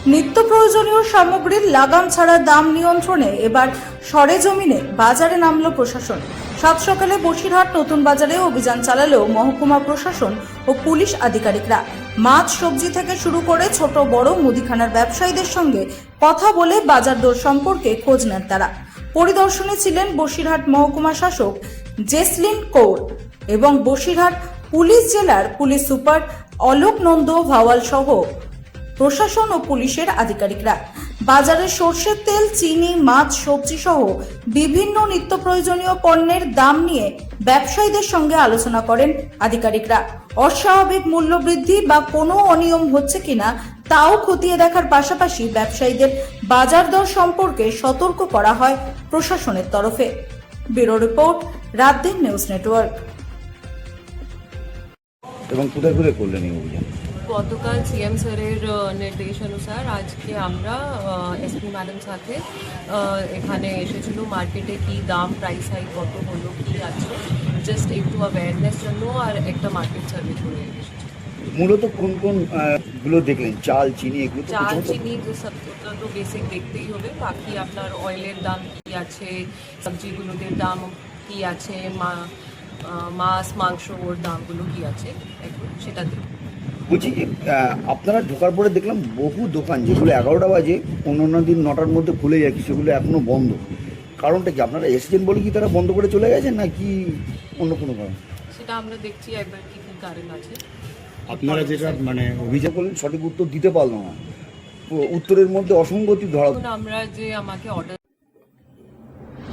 নিত্য প্রয়োজনীয় সামগ্রীর লাগাম ছাড়া দাম নিয়ন্ত্রণে এবার সরেজমিনে বাজারে নামল প্রশাসন। সাত সকালে বসিরহাট নতুন বাজারে অভিযান চালালেও মহকুমা প্রশাসন ও পুলিশ আধিকারিকরা মাছ সবজি থেকে শুরু করে ছোট বড় মুদিখানার ব্যবসায়ীদের সঙ্গে কথা বলে বাজার দর সম্পর্কে খোঁজ নেন তারা। পরিদর্শনে ছিলেন বসিরহাট মহকুমা শাসক জেসলিন কৌর এবং বসিরহাট পুলিশ জেলার পুলিশ সুপার অলোক নন্দ ভাওয়াল সহ প্রশাসন ও পুলিশের আধিকারিকরা। বাজারে সরষের তেল, চিনি, মাছ, সবজি সহ বিভিন্ন নিত্য প্রয়োজনীয় পণ্যের দাম নিয়ে ব্যবসায়ীদের সঙ্গে আলোচনা করেন আধিকারিকরা। অস্বাভাবিক মূল্য বৃদ্ধি বা কোনো অনিয়ম হচ্ছে কিনা তাও খতিয়ে দেখার পাশাপাশি ব্যবসায়ীদের বাজার দর সম্পর্কে সতর্ক করা হয় প্রশাসনের তরফে। Bureau report, রাতদিন news network. এবং কোথায় কোথায় করলেন এই অভিযান? গতকাল সিএম স্যারের নির্দেশ অনুসার আজকে আমরা এসপি ম্যাডাম সাথে এখানে এসেছিল। মার্কেটে কি দাম, প্রাইস হাইক কত হলো, কি আছে, জাস্ট একটু অ্যাওয়ারনেস জন্য আর একটা মার্কেট সার্ভে করে এসেছি। মূলত কোন কোন গুলো দেখলেন? চাল, চিনি, এগুলো তো চাল, প্রথমত- চিনি তো বেসিক দেখতেই হবে। বাকি আপনার অয়েলের দাম কি আছে, সবজিগুলোদের দাম কি আছে, মাছ মাংস ওর দামগুলো কি আছে, একটু সেটা দেখুন। বলছি আপনারা ঢোকার পরে দেখলাম বহু দোকান যেগুলো 11টা বাজে অন্য দিন 9টার মধ্যে খুলে যায় সেগুলো এখনো বন্ধ। কারণটা কি? আপনারা এসেছেন বলে কি তারা বন্ধ করে চলে গেছেন নাকি অন্য কোনো কারণ? সেটা আমরা দেখছি একবার কি কি কারণ আছে। আপনারা যেটা মানে অভিযোগ করলেন সঠিক উত্তর দিতে পারলো না, উত্তরের মধ্যে অসঙ্গতি ধরা। এখন আমরা যে আমাকে অর্ডার